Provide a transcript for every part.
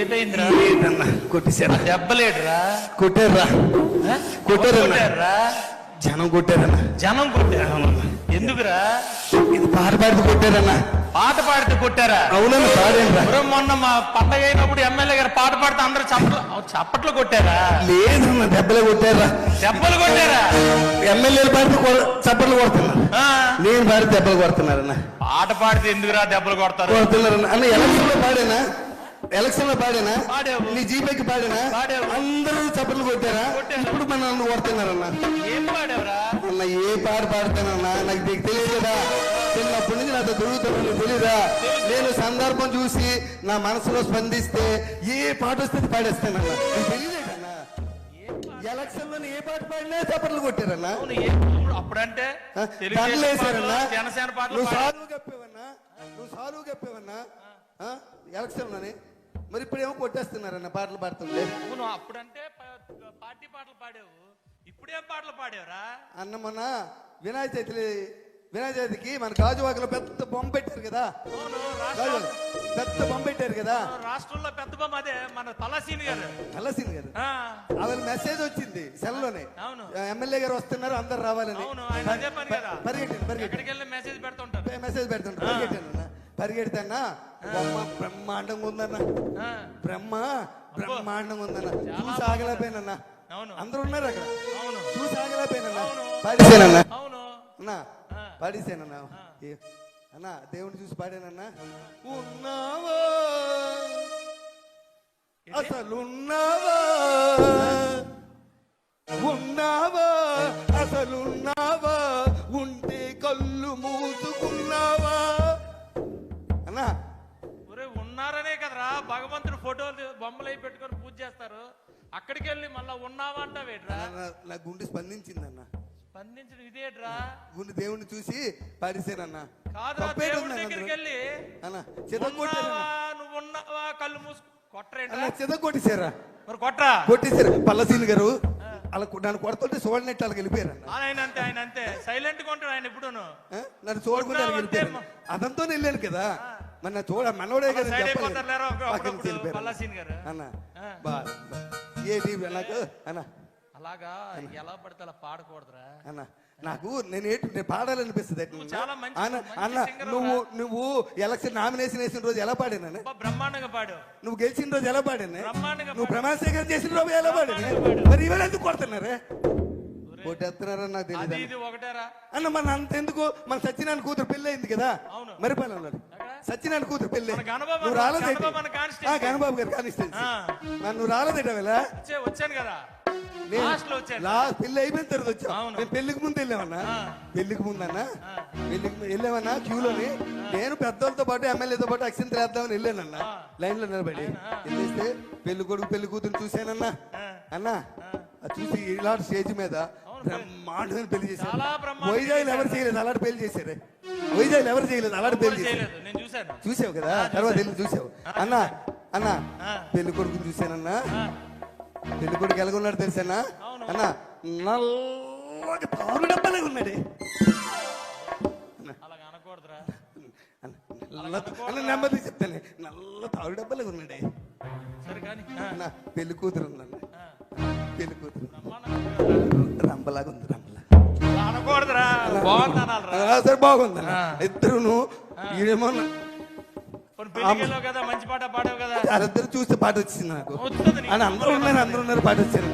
ఏటైందిరా? ఏంటన్నా కొట్టేశారా? దెబ్బలేడురా? కొట్టారా? కొట్టారా? జనం కొట్టారన్నా. జనం కొట్టారా? ఎందుకురా? ఇది పాట పాడితే కొట్టారన్నా. పాట పాడితే కొట్టారా? అవునన్నా పాడేనరా. మొన్న మా పండగ అయినప్పుడు ఎమ్మెల్యే గారు పాట పాడితే అందరూ చప్పట్లు కొట్టారా? లేదన్నా, దెబ్బలే కొట్టారా. దెబ్బలు కొట్టారా? ఎమ్మెల్యేలు పాడితే చప్పట్లు కొడుతున్నారు, నేను పాడితే దెబ్బలు కొడుతున్నారన్నా. పాట పాడితే ఎందుకురా దెబ్బలు కొడతారు? కొడుతున్నారన్నా. అన్న ఎలక్షన్ లో పాడేనా? ఎలక్షన్ లో పాడేనా? నీ జీపీకి పాడేనా? అందరూ చప్పట్లు కొట్టారా? ఇప్పుడు మన కొడుతున్నారన్నా. ఏం పాడేవరా? అన్న ఏ పాట పాడతానన్నా, నాకు తెలియదు కదా. చిన్నప్పటి నుంచి నాతో తిరుగుతాను, తెలీదా? నేను సందర్భం చూసి నా మనసులో స్పందిస్తే ఏ పాట వస్తే పాడేస్తానన్నా. తెలియదేటన్నా, ఎలక్షన్ లో ఏ పాట పాడినా చప్పట్లు కొట్టారన్నా. అప్పుడంటే వేసారన్నా. జనసేన నువ్వు సాలువు కప్పేవన్నా ఎలక్షన్ లోని. మరి ఇప్పుడేమో కొట్టేస్తున్నారన్న పాటలు పాడుతుంటే. నువ్వు అప్పుడంటే పార్టీ పాటలు పాడావు, ఇప్పుడేం పాటలు పాడేవరా? అన్న మొన్న వినాయక చవితికి మన గాజువాకలో పెద్ద బొమ్మ పెట్టారు కదా. పెద్ద బొమ్మ పెట్టారు కదా రాష్ట్రంలో. పెద్ద బొమ్మ అదే మన తలసీని గారు. అవి మెసేజ్ వచ్చింది సెల్ లోనే, ఎమ్మెల్యే గారు వస్తున్నారు అందరు రావాలని. మెసేజ్ పెడుతుంటారు. పరిగెడతానా బొమ్మ బ్రహ్మాండంగా ఉందన్న. బ్రహ్మాండంగా ఉందన్న. చూసి ఆగలేకపోయినన్నా. అందరూ ఉన్నారు అక్కడ, చూసి ఆగలేకపోయినన్నా. పాడేసానన్నా అన్నా, పాడేసానన్నా. అన్నా దేవుని చూసి పాడానన్నా. ఉన్నావా అసలున్నావా, ఉన్నావా అసలున్నావా, ఉంటే కళ్ళు మూసుకున్నావా అన్నా. ఉన్నారనే కదరా భగవంతుడు ఫోటోలు బొమ్మలు అయి పెట్టుకొని పూజ చేస్తారు. అక్కడికి వెళ్ళి మళ్ళా ఉన్నావా అంటావేట్రా? నా గుండె స్పందించిందన్న. స్పందించడం ఇదేట్రా? గుండె దేవుణ్ణి చూసి పాడిసానన్నా. కాదురా, దేవుడి దగ్గరికి వెళ్ళి నువ్వు ఉన్నావా కళ్ళు మూసుకు కొట్టరేంట్రా? కొట్టేశారా? మరి కొట్టరా? కొట్టేశారు. పల్లసీని గారు అలా నన్ను కొడుతుంటే చూడనట్టు వాళ్ళకి వెళ్ళిపోయారు. ఆయన అంతే సైలెంట్ గా ఉంటాడు ఆయన. ఇప్పుడు నన్ను చూడకుండా వెళ్ళిపోయారు. అదంతా వెళ్ళాను కదా. మన చూడ మనోడే కదా అన్న. ఏది నాకు అన్న అలాగా ఎలా పడితే అలా పాడకూడదురా అన్న. నాకు నేను పాడాలనిపిస్తుంది అన్న. నువ్వు ఎలక్షన్ నామినేషన్ వేసిన రోజు ఎలా పాడాను? బ్రహ్మాండంగా పాడావు. నువ్వు గెలిచిన రోజు ఎలా పాడాను? నువ్వు ప్రమాణ స్వీకారం చేసిన రోజు ఎలా పాడాను? మరి ఇవాళ ఎందుకు కొడుతున్నారే? కొట్టేస్తున్నారని నాకు తెలియదు అన్న. మన అంత ఎందుకు? మన సత్యనారాయణ కూతురు పెళ్లి అయింది కదా మరిపాలెంలో. సత్యనారాయణ కూతురు పెళ్లి నువ్వు రాలేదే? గణబాబు గారు కానిస్టెన్సీ. నువ్వు రాలేదేట వేళ? వచ్చాను కదా. పెళ్లి అయిపోయిన తర్వాత వచ్చా. మేము పెళ్లికి ముందు వెళ్ళామన్నా. పెళ్లికి ముందన్నా వెళ్ళామన్నా క్యూలోని. నేను పెద్దోళ్ళతో పాటు ఎమ్మెల్యేతో పాటు అక్షంతలు వేద్దామని వెళ్ళానన్నా. లైన్ లో నిలబడి వెళ్ళేస్తే పెళ్లి కొడుకు పెళ్లి కూతురు చూశానన్నా. అన్నా చూసి ఇలాంటి స్టేజ్ మీద బ్రహ్మాండమైన పెళ్లి చేశారు. వైజాగ్ ఎవరు చేయలేదు అలాంటి పెళ్లి చేశారు. వైజాగ్ ఎవరు చేయలేదు అలాంటి పెళ్లి చేశారు. చూసావు కదా, తర్వాత వెళ్ళి చూసావు అన్నా. అన్నా పెళ్లి కొడుకుని చూశానన్నా. పెళ్లి కొడుకు ఎలాగున్నాడు తెలుసానా అన్నా? నల్లగా తారు డబ్బాలే ఉన్నాడే. నెమ్మది చెప్తానే, నల్ల తారు డబ్బాలే ఉన్నాడే అన్నా. పెళ్లి కూతురు ఉందన్న. పెళ్లి కూతురు రంపలాగా ఉంది. సరే బాగుంది. ఇద్దరును ఏమో వాళ్ళిద్దరు చూస్తే పాట వచ్చింది నాకు. అందరూ ఉన్నారు పాట వచ్చారు.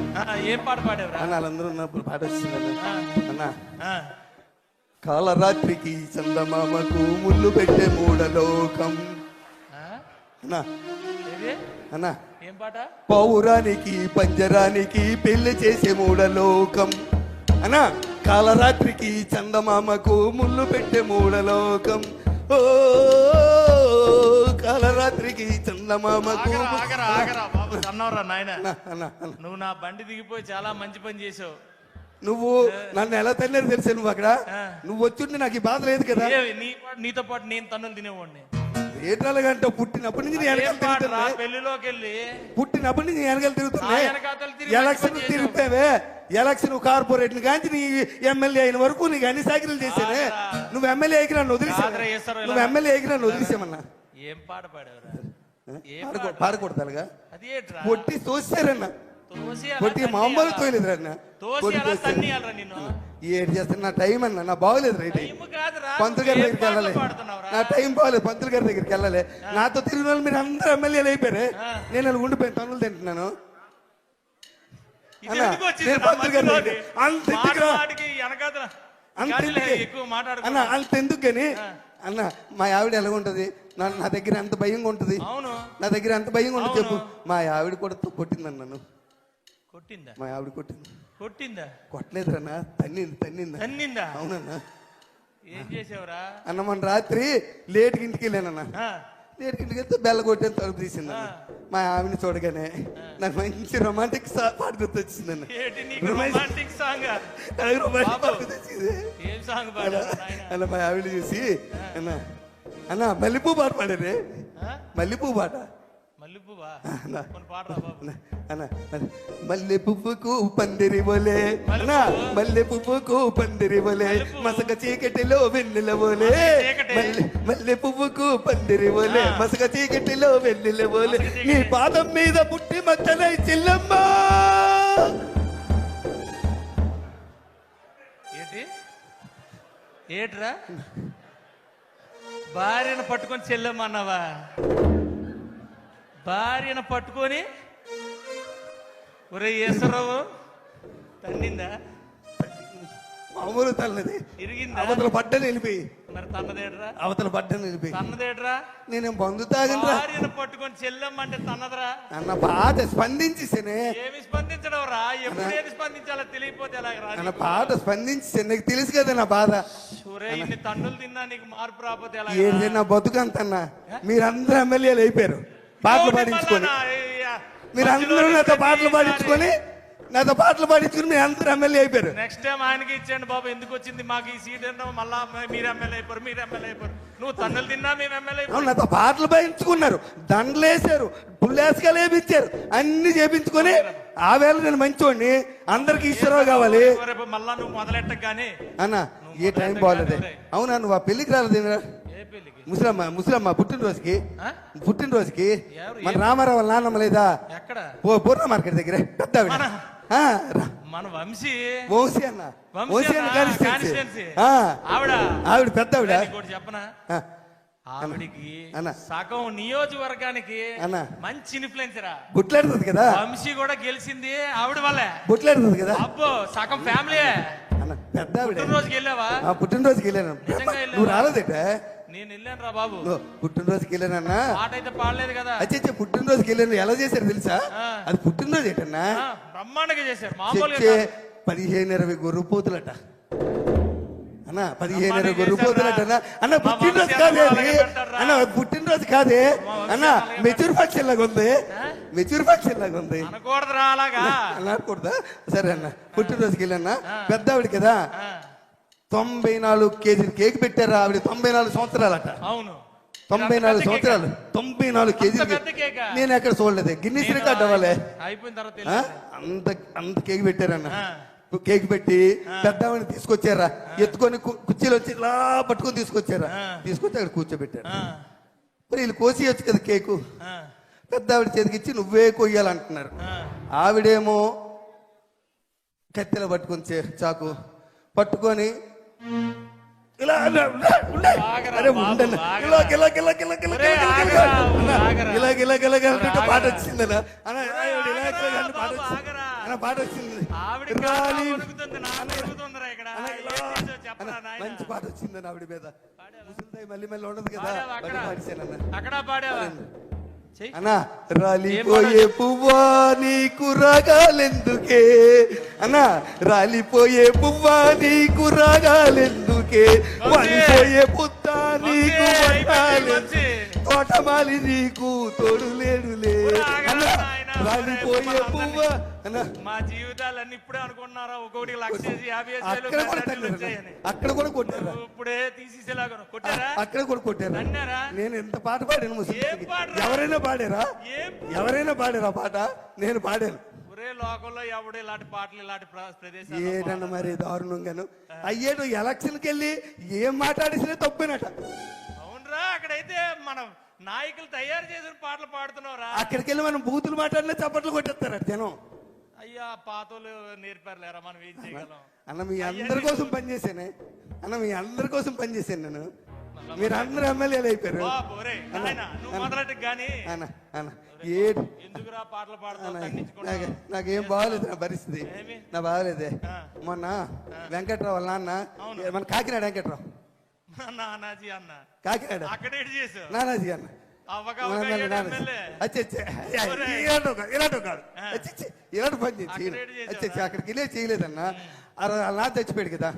ఏం పాట పాడారు? వాళ్ళందరూ ఉన్నప్పుడు పాట వచ్చింది అన్నా. కాలరాత్రికి చందమామకు ముళ్ళు పెట్టే మూడలోకం అన్నా. అన్నా ఏం పాట? పౌరానికి పంజరానికి పెళ్లి చేసే మూడలోకం అన్నా. కాలరాత్రికి చందమామకు ముళ్ళు పెట్టే మూడలోకం. ఓ కాలరాత్రికి చందమామకు. నువ్వు నా బండి దిగిపోయి చాలా మంచి పని చేసావు. నువ్వు నన్ను ఎలా తల్లేదు తెలుసా? నువ్వు అక్కడ నువ్వు వచ్చుంటే నాకు ఈ బాధ లేదు కదా. నీతో పాటు నేను తన్నులు తినేవాడిని. ఏటాలంటే పుట్టినప్పటి నుంచి పెళ్లిలోకి వెళ్ళి పుట్టినప్పటి నుంచి వెనకాల తిరుగుతున్నా. ఎలక్షన్ తిరుగుతావే, ఎలక్షన్ కార్పొరేట్ కాంచి నీ ఎమ్మెల్యే అయిన వరకు నీకు అన్ని సాకిరీలు చేశానే. నువ్వు ఎమ్మెల్యే ఎగిరా వదిలేసా? నువ్వు ఎమ్మెల్యే ఎగిరా వదిలేసామన్నా. ఏం పాట పాడేవరా? పాడకూడదు అలాగా అది ఏంట్రా పొట్టి తోసారన్న తోసి పొట్టి మామూలు తోయలేదురా తోసి అలా తన్నియాలరా నిన్ను ఏడు చేస్తాను నా టైం అన్న నా బాగోలేదు రైట్ టైం కాదురా పంతులు గారి దగ్గరికి వెళ్ళాలి పాడుతున్నావురా నా టైం బాగోలేదు పంతులు గారి దగ్గరికి వెళ్ళాలి నాతో తిరిగిన వాళ్ళు మీరు అందరూ ఎమ్మెల్యేలు అయిపోయారు నేను అలా ఉండిపోయాను తనులు తింటున్నాను ఇది ఎందుకు వచ్చింది నేను నా పంతులు గారి మధ్యలోకి? దగ్గరికి అంత ఎందుకురా? మాటమాటికి వెనకాతల అంత గాలిలో ఎందుకే? ఎక్కువ మాట్లాడుకో అన్న అంత ఎందుకు కానీ అన్న మా ఆవిడ ఎలా ఉంటది నా దగ్గర ఎంత భయంగా ఉంటది అవును నా దగ్గర ఎంత భయంగా ఉంటుంది చెప్పు మా ఆవిడ కూడా కొట్టిందన్న నన్ను కొట్టిందా మా ఆవిడ కొట్టింది కొట్టిందా కొట్టలేదురన్నా తన్నిందా తన్నిందా అవునన్నా ఏం చేసావురా అన్న మన రాత్రి లేట్కి ఇంటికి వెళ్ళానన్న ఆ, లేట్కి ఇంటికి వెళ్తే బెల్ల కొట్టాను తలుపు తీసిందన్న మా ఆవిడని చూడగానే నాకు మంచి రొమాంటిక్ పాట గుర్తొచ్చిందన్న ఏంటి నీకు రొమాంటిక్ సాంగ్ నాకు రొమాంటిక్ పాట బాబు. గుర్తొచ్చింది ఏం సాంగ్ పాడారా నాయనా? అన్న మా ఆవిడ చూసి అన్న అన్న మల్లెపూ పాట పాడారే ఆ? మల్లెపూ పాట మల్లెపువ్వా అన్న. కొన్ని పాడరా బాబు అన్న, అన్న మల్లె పువ్వుకు పందిరి వలే అన్న మల్లె పువ్వుకు పందిరి వలే మసక చీకటిలో వెన్నెల వలే మల్లె పువ్వుకు పందిరి వలే మసక చీకటిలో వెన్నెల వలే నీ పాదం మీద పుట్టి మచ్చలై చిల్లమ్మ ఏంటి ఏట్రా భార్యను పట్టుకొని చెల్లెమ్మన్నావా భార్యను పట్టుకొని ఒరే ఈశ్వరరావు తన్నిందా మామూలు తల్లది ఇరిగిందా అవతల పడ్డని వెళ్ళిపోయి మరి తన్నదేట్రా అవతల పడ్డని వెళ్ళిపోయి తన్నదేట్రా నేనేం బంధు తాగనరా భార్యను పట్టుకొని చెల్లెమ్మంటే తన్నదరా అన్న పాట స్పందించేసేనే ఏమి స్పందించడం రా ఎప్పుడేది స్పందించాలో తెలియపోతే ఎలాగ అన్న రా పాట స్పందించేసాను నీకు తెలుసు కదా నా బాధ ఒరే ఇన్ని తన్నులు తిన్నా నీకు మార్పు రాకపోతే ఎలా ఏంటి నా బతుకంతన్నా మీరందరూ ఎమ్మెల్యేలు అయిపోయారు పాటలు పాడించుకొని మీరందరూ నాతో పాటలు పాడించుకొని మీరు అందరూ ఎమ్మెల్యే అయిపోయారు నెక్స్ట్ టైం ఆయనకి ఇచ్చేయండి బాబు ఎందుకు వచ్చింది మాకు ఈ సీట్ అంటే మళ్ళా మీరు ఎమ్మెల్యే అయిపోరు నువ్వు తన్నులు తిన్నా మేము ఎమ్మెల్యే అయిపోయాం అవును నాతో పాటలు పాడించుకున్నారు దండలు వేసారు పుల్లేసుకాలు వేపించారు అన్ని చేపించుకొని ఆ వేళ నేను మంచోడిని అందరికి ఈశ్వరరావు కావాలి రేపు మళ్ళా నువ్వు మొదలెట్టగానే అన్న ఏ టైం బాగోలేదే అవునా నువ్వు ఆ పెళ్లికి రాలేదు ఏ పెళ్లికి ముసలమ్మ పుట్టినరోజుకి ఎవరు? మన రామారావు వాళ్ళ నాన్నమ్మ లేదా ఎక్కడ పూర్ణ మార్కెట్ దగ్గర పెద్ద ఆవిడ. మన- ఆ, మన వంశీ వంశీ అన్న వంశీ అన్న కాన్స్టిట్యున్సీ. కాన్స్టిట్యున్సీ. ఆవిడ ఆవిడ పెద్ద ఆవిడ ఇంకోటి చెప్పనా ఆ, ఆవిడికి అన్న. సగం నియోజకవర్గానికి అన్న. మంచి ఇన్ఫ్లుయెన్సరా బుట్లాడుతుంది కదా వంశీ కూడా గెలిచింది ఆవిడ వల్లే బుట్లాడుతుంది కదా అబ్బో సగం ఫ్యామిలీ అన్న పెద్ద ఆవిడ పుట్టినరోజుకి వెళ్ళావా ఆ, పుట్టినరోజుకి వెళ్ళాను నిజంగా వెళ్ళావా? నువ్వు రాలేదేట నేను వెళ్ళాను రా బాబు పుట్టినరోజుకి వెళ్ళానన్నా పాట అయితే పాడలేదు కదా అచ్చే పుట్టినరోజుకి వెళ్ళాను ఎలా చేశారు తెలుసా ఆ. అది పుట్టినరోజు ఏంటన్నా ఆ, బ్రహ్మాండంగా చేశారు మామూలుగా చెక్కే కాదు. 15-20 గొర్రెపోతులట అన్న 15-20 అమ్మాయి గొర్రెపోతులట చేశారా? అన్న మా పుట్టినరోజు వంశీ కాదే అన్న అది అలాగే పెడతారా? అన్న పుట్టినరోజు కాదే మా వంశీ అన్న అలాగే మెచ్యూర్ ఫంక్షన్ లాగా ఉంది మెచ్యూర్ ఫంక్షన్ లాగా ఉంది అనకూడదురా అలాగా అనకూడదా సరే అన్న పుట్టినరోజుకి వెళ్ళన్నా పెద్ద ఆవిడ కదా ఆ, 94 కేజీలు కేక్ పెట్టారా ఆవిడ 94 సంవత్సరాలట అవును 94 సంవత్సరాలు 94 కేజీలు పెద్ద కేకా? నేను ఎక్కడ చూడలేదు గిన్నీస్ రికార్డ్ అవ్వాలి అయిపోయిన తర్వాత ఆ? తెలుసు. అంత కేక్ పెట్టారన్న ఆ. కేక్ పెట్టి పెద్దవాడిని తీసుకొచ్చారా ఎత్తుకొని కుర్చీలు వచ్చి ఇలా పట్టుకొని తీసుకొచ్చారా తీసుకొచ్చి అక్కడ కూర్చోబెట్టారు ఆ, మరి వీళ్ళు కోసేయచ్చు కదా కేకు ఆ, పెద్ద ఆవిడ చేతికి ఇచ్చి నువ్వే కొయ్యాలంటున్నారు ఆ. ఆవిడేమో కత్తెల పట్టుకొని చాకు పట్టుకొని ఇలా ఆగరా అరే బాబు, ఉండన్న. ఆగరా. ఒరే, ఆగరా. అంటుంటే పాట వచ్చిందన్న అన్న, ఆవిడ ఇలా అంటే పాట బాబు, వచ్చింది. ఆగరా. అన్న, పాట వచ్చింది ఆవిడకి రాలి. వణుకుతుంది, నాకు వణుకుతుందిరా ఇక్కడ. అన్న, ఏం ఇలా. చేసావు చెప్పరా అన్న, నాయనా? మంచి పాట వచ్చిందన్న ఆవిడ మీద ముసలిదాయి మళ్ళీ మళ్ళీ ఉండదు కదా పాడావా అక్కడ? మళ్ళీ పాడిశానన్న. అక్కడ పాడావా చెయ్యి. అన్న రాలిపోయే పువ్వా నీకు రాగాలెందుకే అన్న రాలిపోయే పువ్వా నీకు రాగాలెందుకే వాలిపోయే పుత్త నీకు వట్టాలెందుకే? తోటమాలి నీకు తోడు లేడులే అన్న రాలిపోయే పువ్వా అన్న మా జీవితాలన్నీ ఇప్పుడే అనుకుంటున్నారా ఒక్కొక్కటి 1,50,000 అక్కడ కూడా తన్నారన్న. వచ్చాయని అక్కడ కూడా కొట్టారా ఇప్పుడే తీసేసేలాగా కొట్టారా అక్కడ కూడా కొట్టారా అన్నారా నేను ఎంత పాట పాడాను ముసలికి. ఏం పాడరా? ఎవరైనా పాడారా ఏం ఎవరైనా పాడారా పాట నేను పాడాను ఒరే లోకంలో ఎవడు ఇలాంటి పాటలు ఇలాంటి ప్రదేశాలు ఏదన్నా మరి దారుణంగాను అయ్యేడు ఎలక్షన్కి వెళ్ళి ఏం మాట్లాడేసినా తప్పేనట అవునరా అక్కడైతే మనం నాయకులు తయారు చేసిన పాటలు పాడుతున్నావురా. అక్కడికి వెళ్ళి మనం బూతులు మాట్లాడినా చప్పట్లు కొట్టేస్తారు జనం. అయ్యా పాతలు నేర్పారులేరా, మనం ఏం చేయగలం. అన్న మీ అందరి కోసం పనిచేసానే, అన్న మీ అందరి కోసం పనిచేశాను నేను. మీరు అందరు ఎమ్మెల్యేలు అయిపోయారు. నువ్వు మొదలెట్టు గానీ అన్న అన్న ఎందుకురా పాటలు పాడుతావు? నాకేం బాగలేదు నా పరిస్థితి, నా బాగలేదే. మొన్న వెంకట్రావు వాళ్ళ నాన్న, మన కాకినాడ వెంకట్రావు, నానాజీ అన్న కాకినాడ అక్కడే చేసావు. నానాజీ అన్న ఇలాంటి పని చేసి అక్కడికి వెళ్ళే చేయలేదన్న. అలా చచ్చిపోయాడు కదా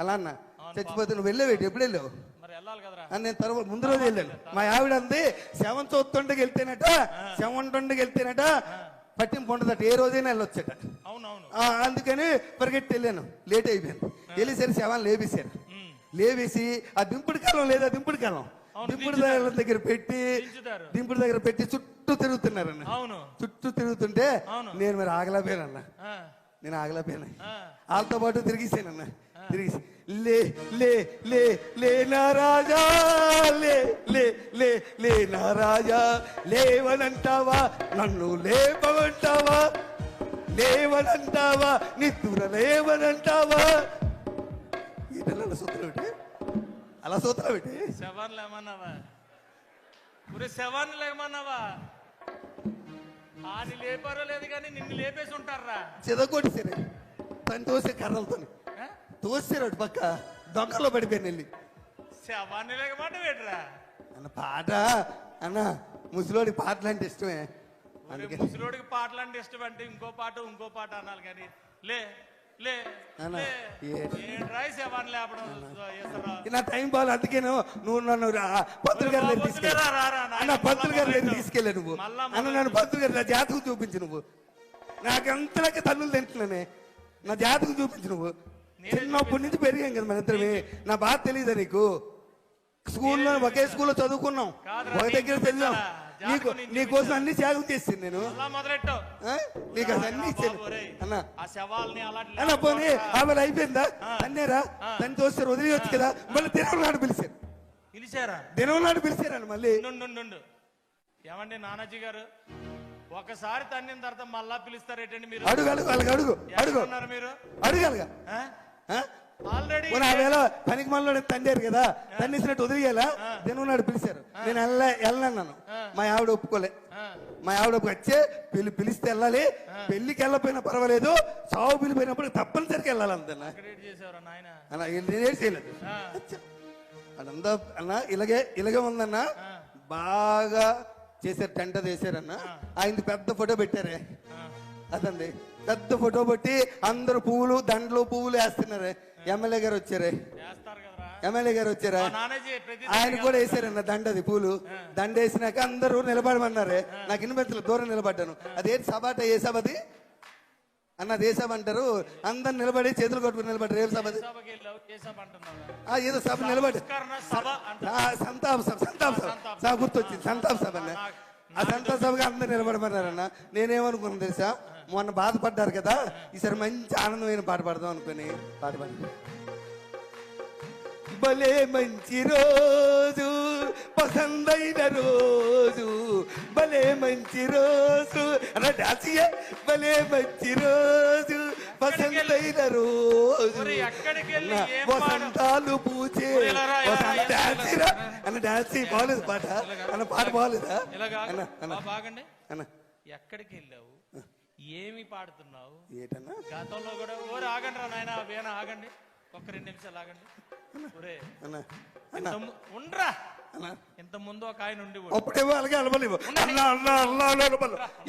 అలా అన్న. చచ్చిపోతే నువ్వు వెళ్ళేవేటి? ఎప్పుడు వెళ్ళావు? నేను తర్వాత ముందు రోజు వెళ్ళాను. మా ఆవిడ అంది శవం చూస్తుండకి వెళ్తేనట, శవం ఉండకి వెళ్తేనట పట్టింపు ఉండదట, ఏ రోజైనా వెళ్ళొచ్చట. అందుకని పరిగెట్టి వెళ్ళాను, లేట్ అయిపోయింది. వెళ్ళేసరి శవాన్ని లేపేశారు. లేవేసి ఆ దింపుడు కాలం లేదా, దింపుడు కాలం దింపుడు దగ్గర పెట్టి చుట్టూ తిరుగుతున్నారన్న. చుట్టూ తిరుగుతుంటే నేను మరి ఆగలేకపోయానన్న. నేను ఆగలేకపోయాను, వాళ్ళతో పాటు తిరిగిసానన్న. తిరిగి లే లే లే లే నా రాజా, లే లే లే లే నా రాజా, లేవనంటావా నన్ను లేపమంటావా, లేవనంటావా నిద్ర లేవనంటావా. అలా సూత్రం పెట్టి, అలా సూత్రం పెట్టి శవాన్ని లేమన్నావా? శవాన్ని లేమన్నావా? ఆని లేపారో లేదు కానీ నిన్ను లేపేసి ఉంటారా. చెదకొట్టేసారు తను తోసే కర్రలతో తోసారు పక్క దొంగలో పడిపోయాను వెళ్ళి. శవాన్ని లేకమాట వేటరా అన్న పాట అన్న. ముసలోడికి పాటలు అంటే ఇష్టమే. ముసలోడికి పాటలు అంటే ఇష్టం అంటే ఇంకో పాట అనాలి కానీ లే లే నా టైం బాగా. అందుకేను నువ్వు నన్ను పంతులు గారి దగ్గర తీసుకెళ్ళా అన్న. పంతులు గారి దగ్గర తీసుకెళ్ళా నువ్వు అన్న. నన్ను పంతులు గారి నా జాతకం చూపించు నువ్వు. నాకంతలకి తల్లులు తింటున్నానే, నా జాతకం చూపించు నువ్వు. చిన్నప్పటి నుంచి పెరిగాం కదా మన ఇద్దరమే. నా బాధ తెలియదా నీకు? స్కూల్లో ఒకే స్కూల్లో చదువుకున్నాం, ఒక దగ్గర చదివాం. నీకోసం అన్ని త్యాగం చేసింది నేను. నీకు అది అన్ని ఇచ్చాను అన్న. అన్న పోనీ ఆమె అయిపోయిందా? అన్నేరా తను చూస్తారు, వదిలేయచ్చు కదా. మళ్ళీ దినవనాడు పిలిచారా? దినవనాడు పిలిచారని మళ్ళీ. ఏమండి నానాజీ గారు, ఒకసారి తన్నిన తర్వాత మళ్ళా పిలుస్తారేటండి మీరు? అడుగు అడుగు వాళ్ళకి అడుగు అడుగు మీరు అడగాలిగా. ఆల్రెడీ పనికి మనలో తండారు కదా, తన్నేసినట్టు వదిలేయాలా? దినవనాడు పిలిచారు. నేను వెళ్ళన్నాను. మా ఆవిడ ఒప్పుకోలే. మా ఆవిడ వచ్చే పిలిస్తే వెళ్ళాలి, పెళ్లికి వెళ్ళపోయినా పర్వాలేదు, సాగు పిలిపోయినప్పుడు తప్పనిసరికి వెళ్ళాలి అంతన్నా. అలా నేనేం చేయలేదు అదంతా అన్న. ఇలాగే ఉందన్న. బాగా చేశారు, టెంట చేశారన్న. ఆయనది పెద్ద ఫోటో పెట్టారే, అదండి పెద్ద ఫోటో పెట్టి అందరు పువ్వులు దండలు పువ్వులు వేస్తున్నారే. ఎమ్మెల్యే గారు వచ్చారా? ఆయన కూడా వేసారన్న దండది పూలు. దండ వేసినాక అందరూ నిలబడమన్నారే. నాకు ఇన్వెంతలు దూరం నిలబడ్డాను. అదేంటి సభ అంటే ఏ సభ అది అన్న? ఏ సభ అంటారు? అందరు నిలబడి చేతులు కొట్టుకుని నిలబడ్డారు. ఏ సభ? ఏదో సభ నిలబడి సంతాప సభ గుర్తొచ్చింది. సంతాప సభ అన్న. ఆ సంతాప సభగా అందరు నిలబడమన్నారన్న. నేనేమనుకున్నాను తెలుసా, మొన్న బాధపడ్డారు కదా, ఈసారి మంచి ఆనందమైన పాట పాడదాం అనుకుని పాట పాడి. భలే మంచి రోజు, పసందైన రోజు, భలే మంచి రోజు అన్న. డాసియే భలే మంచి రోజు, పసందైన రోజు, వసంతాలు పూచే డాన్సీరా అన్న. డాన్సీ బాగలేదు పాట అన్న. పాట బాగలేదా అన్న? బాగండి అన్న. ఎక్కడికి వెళ్ళావు? ఏమి పాడుతున్నావు? ఏటన్నా గతంలో కూడా ఓరే ఆగండి రా నాయన, వేనా ఆగండి, ఒక్క 2 నిమిషాలు ఆగండి. ఒరే ఉండరా, ఇంత ముందు ఒక ఆయన ఉండి అప్పుడేమో అలాగే అలవలేవు.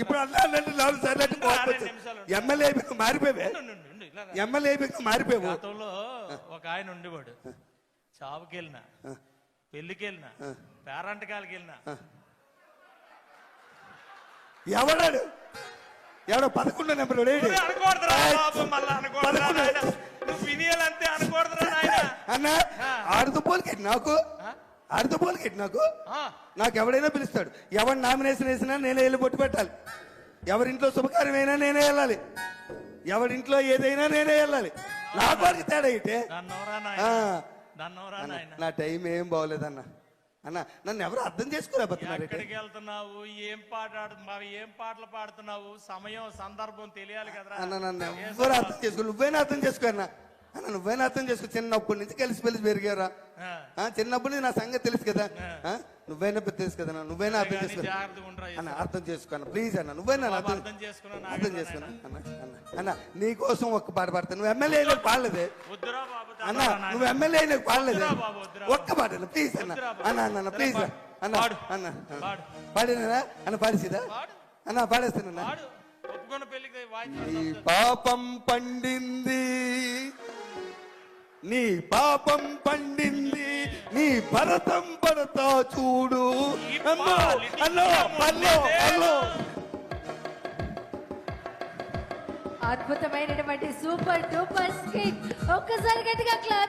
ఇప్పుడు ఎమ్మెల్యే మారిపోయావే, ఎమ్మెల్యే మారిపోయావు. గతంలో ఒక ఆయన ఉండేవాడు. చావుకి వెళ్ళినా, పెళ్లికి వెళ్ళినా, పేరంటకాలకి వెళ్ళినా ఎవడాడు? ఎవడో 11 నెంబర్ అన్న. ఆడుతూ పోలికెట్టి నాకు, ఆడుతూ పోలికెట్టి నాకు ఎవడైనా పిలుస్తాడు. ఎవరు నామినేషన్ వేసినా నేనే వెళ్ళి బొట్టు పెట్టాలి. ఎవరింట్లో శుభకార్యమైనా నేనే వెళ్ళాలి. ఎవరింట్లో ఏదైనా నేనే వెళ్ళాలి. నా వారికి తేడా అయితే నా టైం ఏం బాగోలేదన్న. అన్న నన్ను ఎవరు అర్థం చేసుకోలేకపోతున్నారు ఎక్కడికి వెళ్తున్నావు, ఏం పాట ఆడుతున్నావు, ఏం పాటలు పాడుతున్నావు, సమయం సందర్భం తెలియాలి కదరా. అన్న నన్ను ఎవరు అర్థం చేసుకో, నువ్వైనా అర్థం చేసుకో అన్న. అన్న నువ్వైనా అర్థం చేసుకో, చిన్నప్పటి నుంచి కలిసి పెరిగారా, చిన్నప్పటి నుంచి నా సంగతి తెలుసు కదా, నువ్వైనా తెలుసు కదా, నువ్వైనా అర్థం చేసుకో జాగ్రత్తగా ఉండరా. అన్న. అర్థం చేసుకో అన్న, ప్లీజ్ అన్న, నువ్వైనా అర్థం అర్థం చేసుకున్నా అర్థం చేసుకున్నా అన్న. అన్న నీ కోసం ఒక్క పాట పాడతాను. నువ్వు ఎమ్మెల్యే అయినా పాడలేదే వద్దురా బాబు. అన్న, నువ్వు ఎమ్మెల్యే అయినా పాడలేదే వద్దురా బాబు, వద్దురా. ఒక్క పాట అన్న, ప్లీజ్ అన్న. అన్న అన్న ప్లీజ్ అన్న. పాడు. అన్న పాడు. పాడినా అన్న, పాడేసిదా పాడు. అన్న, పాడేస్తానన్నా. పాడు. ఒప్పుకున్న పెళ్లికి నీ పాపం పండింది, నీ పాపం పండింది, నీ భరతం పడతా చూడు. అమ్మో అల్లో అల్లో అల్లో. అద్భుతమైనటువంటి సూపర్ డూపర్ స్కిట్. ఒక్కసారి గట్టిగా క్లాప్